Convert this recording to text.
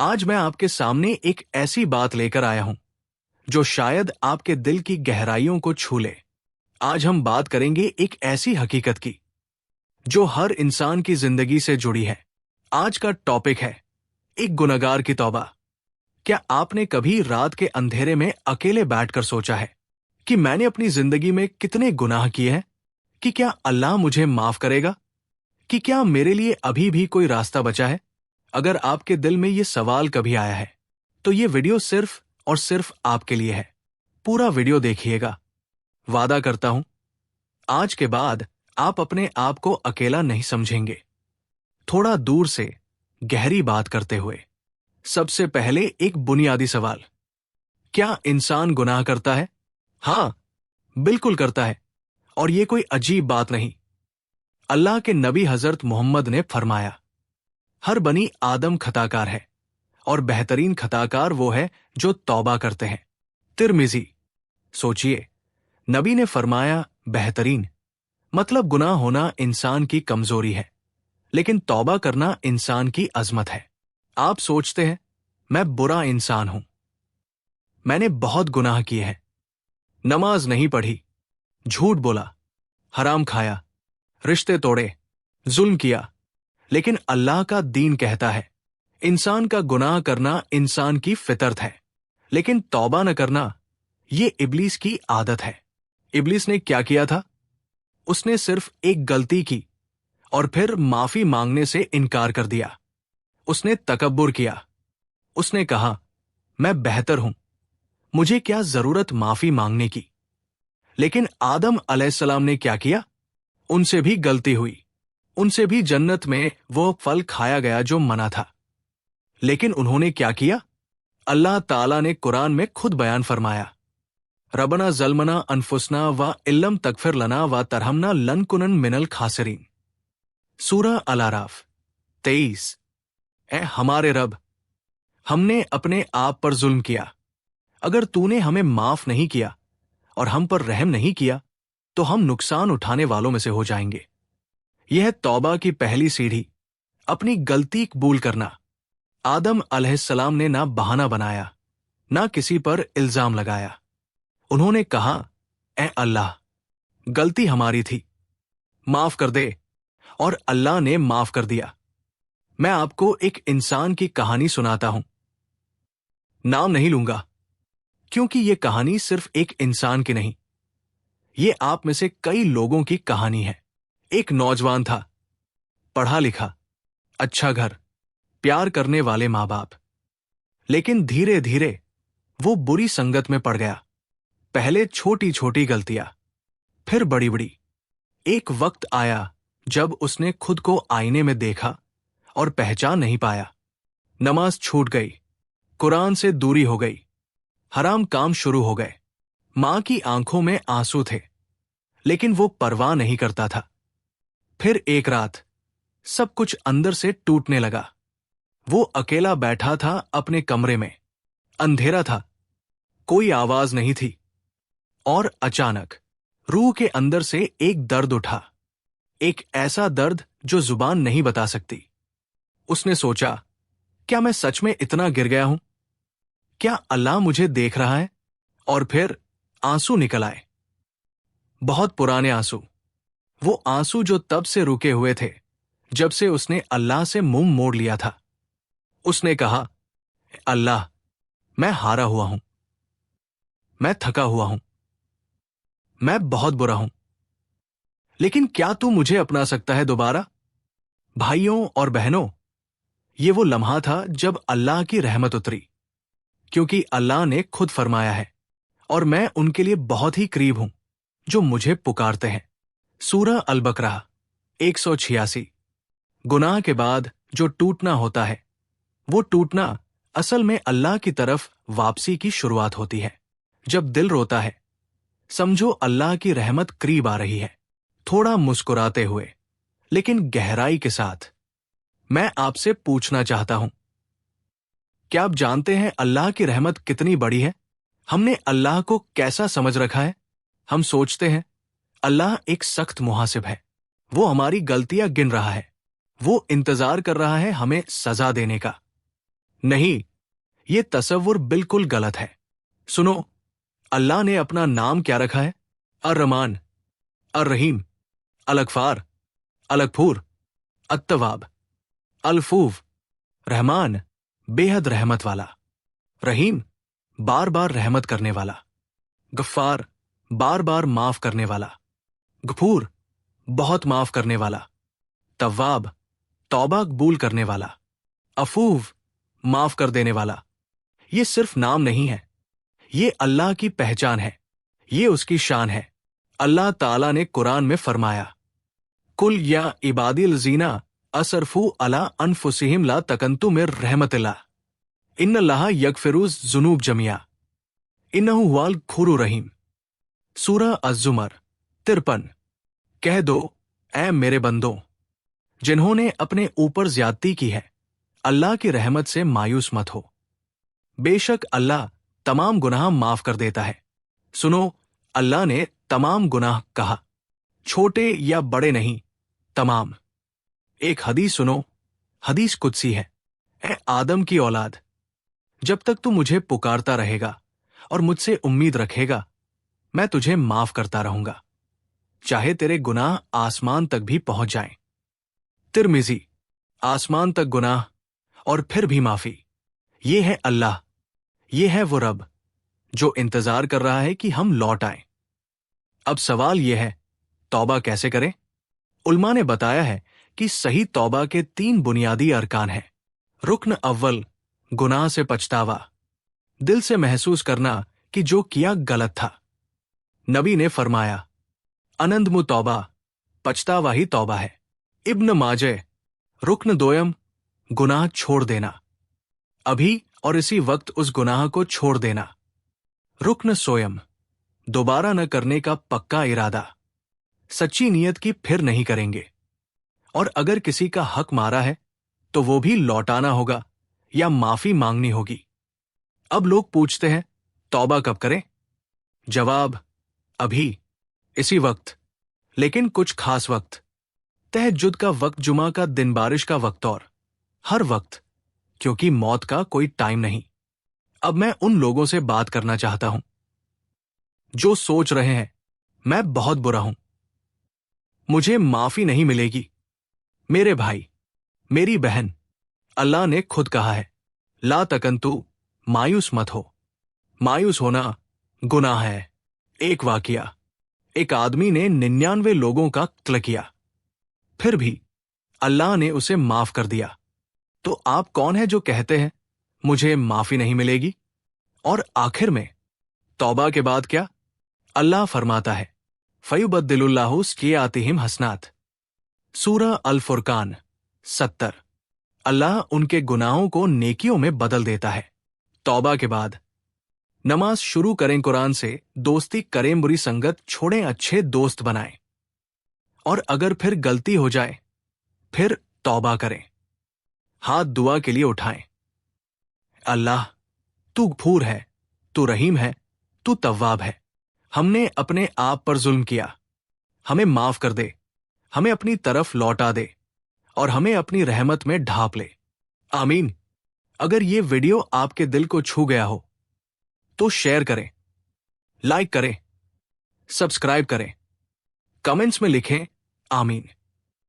آج میں آپ کے سامنے ایک ایسی بات لے کر آیا ہوں جو شاید آپ کے دل کی گہرائیوں کو چھو لے۔ آج ہم بات کریں گے ایک ایسی حقیقت کی جو ہر انسان کی زندگی سے جڑی ہے۔ آج کا ٹاپک ہے ایک گنہگار کی توبہ۔ کیا آپ نے کبھی رات کے اندھیرے میں اکیلے بیٹھ کر سوچا ہے کہ میں نے اپنی زندگی میں کتنے گناہ کیے ہیں؟ کہ کیا اللہ مجھے معاف کرے گا؟ کہ کیا میرے لیے ابھی بھی کوئی راستہ بچا ہے؟ اگر آپ کے دل میں یہ سوال کبھی آیا ہے تو یہ ویڈیو صرف اور صرف آپ کے لیے ہے۔ پورا ویڈیو دیکھیے گا۔ وعدہ کرتا ہوں آج کے بعد آپ اپنے آپ کو اکیلا نہیں سمجھیں گے۔ تھوڑا دور سے گہری بات کرتے ہوئے، سب سے پہلے ایک بنیادی سوال: کیا انسان گناہ کرتا ہے؟ ہاں، بالکل کرتا ہے، اور یہ کوئی عجیب بات نہیں۔ اللہ کے نبی حضرت محمد نے فرمایا، ہر بنی آدم خطاکار ہے، اور بہترین خطاکار وہ ہے جو توبہ کرتے ہیں۔ ترمذی۔ سوچئے، نبی نے فرمایا بہترین، مطلب گناہ ہونا انسان کی کمزوری ہے، لیکن توبہ کرنا انسان کی عظمت ہے۔ آپ سوچتے ہیں میں برا انسان ہوں، میں نے بہت گناہ کیے ہیں، نماز نہیں پڑھی، جھوٹ بولا، حرام کھایا، رشتے توڑے، ظلم کیا، لیکن اللہ کا دین کہتا ہے انسان کا گناہ کرنا انسان کی فطرت ہے، لیکن توبہ نہ کرنا یہ ابلیس کی عادت ہے۔ ابلیس نے کیا کیا تھا؟ اس نے صرف ایک غلطی کی اور پھر معافی مانگنے سے انکار کر دیا۔ اس نے تکبر کیا۔ اس نے کہا میں بہتر ہوں، مجھے کیا ضرورت معافی مانگنے کی؟ لیکن آدم علیہ السلام نے کیا کیا؟ ان سے بھی غلطی ہوئی، ان سے بھی جنت میں وہ پھل کھایا گیا جو منع تھا، لیکن انہوں نے کیا کیا؟ اللہ تعالیٰ نے قرآن میں خود بیان فرمایا، ربنا ظلمنا انفسنا و علم تغفر لنا و ترحمنا لنکنن من الخاسرین۔ سورہ الاعراف 23۔ اے ہمارے رب، ہم نے اپنے آپ پر ظلم کیا، اگر تو نے ہمیں معاف نہیں کیا اور ہم پر رحم نہیں کیا تو ہم نقصان اٹھانے والوں میں سے ہو جائیں گے۔ یہ ہے توبہ کی پہلی سیڑھی، اپنی غلطی قبول کرنا۔ آدم علیہ السلام نے نہ بہانہ بنایا، نہ کسی پر الزام لگایا۔ انہوں نے کہا، اے اللہ، غلطی ہماری تھی، معاف کر دے، اور اللہ نے معاف کر دیا۔ میں آپ کو ایک انسان کی کہانی سناتا ہوں، نام نہیں لوں گا، کیونکہ یہ کہانی صرف ایک انسان کی نہیں، یہ آپ میں سے کئی لوگوں کی کہانی ہے۔ ایک نوجوان تھا، پڑھا لکھا، اچھا گھر، پیار کرنے والے ماں باپ، لیکن دھیرے دھیرے وہ بری سنگت میں پڑ گیا۔ پہلے چھوٹی چھوٹی غلطیاں، پھر بڑی بڑی۔ ایک وقت آیا جب اس نے خود کو آئینے میں دیکھا اور پہچان نہیں پایا۔ نماز چھوٹ گئی، قرآن سے دوری ہو گئی، حرام کام شروع ہو گئے۔ ماں کی آنکھوں میں آنسو تھے، لیکن وہ پرواہ نہیں کرتا تھا۔ پھر ایک رات سب کچھ اندر سے ٹوٹنے لگا۔ وہ اکیلا بیٹھا تھا اپنے کمرے میں، اندھیرا تھا، کوئی آواز نہیں تھی، اور اچانک روح کے اندر سے ایک درد اٹھا، ایک ایسا درد جو زبان نہیں بتا سکتی۔ اس نے سوچا، کیا میں سچ میں اتنا گر گیا ہوں؟ کیا اللہ مجھے دیکھ رہا ہے؟ اور پھر آنسو نکل آئے، بہت پرانے آنسو، وہ آنسو جو تب سے رکے ہوئے تھے جب سے اس نے اللہ سے منہ موڑ لیا تھا۔ اس نے کہا، اللہ، میں ہارا ہوا ہوں، میں تھکا ہوا ہوں، میں بہت برا ہوں، لیکن کیا تو مجھے اپنا سکتا ہے دوبارہ؟ بھائیوں اور بہنوں، یہ وہ لمحہ تھا جب اللہ کی رحمت اتری، کیونکہ اللہ نے خود فرمایا ہے، اور میں ان کے لیے بہت ہی قریب ہوں جو مجھے پکارتے ہیں۔ سورہ البقرہ 186۔ گناہ کے بعد جو ٹوٹنا ہوتا ہے، وہ ٹوٹنا اصل میں اللہ کی طرف واپسی کی شروعات ہوتی ہے۔ جب دل روتا ہے، سمجھو اللہ کی رحمت قریب آ رہی ہے۔ تھوڑا مسکراتے ہوئے لیکن گہرائی کے ساتھ میں آپ سے پوچھنا چاہتا ہوں، کیا آپ جانتے ہیں اللہ کی رحمت کتنی بڑی ہے؟ ہم نے اللہ کو کیسا سمجھ رکھا ہے؟ ہم سوچتے ہیں اللہ ایک سخت محاسب ہے، وہ ہماری غلطیاں گن رہا ہے، وہ انتظار کر رہا ہے ہمیں سزا دینے کا۔ نہیں، یہ تصور بالکل غلط ہے۔ سنو، اللہ نے اپنا نام کیا رکھا ہے؟ الرحمن، الرحیم، الغفار، الغفور، التواب، الفوف۔ رحمان بے حد رحمت والا، رحیم بار بار رحمت کرنے والا، غفار بار بار معاف کرنے والا، غفور بہت معاف کرنے والا، تواب توبہ قبول کرنے والا، عفوف معاف کر دینے والا۔ یہ صرف نام نہیں ہے، یہ اللہ کی پہچان ہے، یہ اس کی شان ہے۔ اللہ تعالیٰ نے قرآن میں فرمایا، کل یا عبادی الذین اسرفوا علی انفسہم لا تقنطوا من رحمت اللہ ان اللہ یغفر الذنوب جميعا انہ ھو الغفور الرحیم۔ سورہ الزمر 53۔ کہہ دو، اے میرے بندوں جنہوں نے اپنے اوپر زیادتی کی ہے، اللہ کی رحمت سے مایوس مت ہو، بے شک اللہ تمام گناہ معاف کر دیتا ہے۔ سنو، اللہ نے تمام گناہ کہا، چھوٹے یا بڑے نہیں، تمام۔ ایک حدیث سنو، حدیث قدسی ہے، اے آدم کی اولاد، جب تک تو مجھے پکارتا رہے گا اور مجھ سے امید رکھے گا، میں تجھے معاف کرتا رہوں گا، چاہے تیرے گناہ آسمان تک بھی پہنچ جائیں۔ ترمذی، آسمان تک گناہ اور پھر بھی معافی۔ یہ ہے اللہ، یہ ہے وہ رب جو انتظار کر رہا ہے کہ ہم لوٹ آئیں۔ اب سوال یہ ہے، توبہ کیسے کریں؟ علماء نے بتایا ہے کہ صحیح توبہ کے 3 بنیادی ارکان ہیں۔ رکن اول، گناہ سے پچھتاوا، دل سے محسوس کرنا کہ جو کیا غلط تھا۔ نبی نے فرمایا، انندم توبہ، پچھتاوا ہی توبہ ہے۔ ابن ماجہ، رکن دویم، گناہ چھوڑ دینا، ابھی اور اسی وقت اس گناہ کو چھوڑ دینا۔ رکن سویم، دوبارہ نہ کرنے کا پکا ارادہ، سچی نیت کی پھر نہیں کریں گے، اور اگر کسی کا حق مارا ہے تو وہ بھی لوٹانا ہوگا یا معافی مانگنی ہوگی۔ اب لوگ پوچھتے ہیں، توبہ کب کریں؟ جواب، ابھی، اسی وقت، لیکن کچھ خاص وقت، تہجد کا وقت، جمعہ کا دن، بارش کا وقت، اور ہر وقت، کیونکہ موت کا کوئی ٹائم نہیں۔ اب میں ان لوگوں سے بات کرنا چاہتا ہوں جو سوچ رہے ہیں میں بہت برا ہوں، مجھے معافی نہیں ملے گی۔ میرے بھائی، میری بہن، اللہ نے خود کہا ہے، لا تقنطوا، مایوس مت ہو۔ مایوس ہونا گناہ ہے۔ ایک واقعہ، ایک آدمی نے 99 لوگوں کا قتل کیا، پھر بھی اللہ نے اسے معاف کر دیا۔ تو آپ کون ہیں جو کہتے ہیں مجھے معافی نہیں ملے گی؟ اور آخر میں توبہ کے بعد کیا؟ اللہ فرماتا ہے، فَيُبَدِّلُ اللَّهُ سَيِّئَاتِهِمْ حَسَنَاتٍ۔ سورہ الفرقان 70۔ اللہ ان کے گناہوں کو نیکیوں میں بدل دیتا ہے۔ توبہ کے بعد نماز شروع کریں، قرآن سے دوستی کریں، بری سنگت چھوڑیں، اچھے دوست بنائیں، اور اگر پھر غلطی ہو جائے پھر توبہ کریں، ہاتھ دعا کے لیے اٹھائیں۔ اللہ، تو غفور ہے، تو رحیم ہے، تو تواب ہے۔ ہم نے اپنے آپ پر ظلم کیا، ہمیں معاف کر دے، ہمیں اپنی طرف لوٹا دے، اور ہمیں اپنی رحمت میں ڈھانپ لے۔ آمین۔ اگر یہ ویڈیو آپ کے دل کو چھو گیا ہو تو شیئر کریں، لائک کریں، سبسکرائب کریں، کمنٹس میں لکھیں آمین۔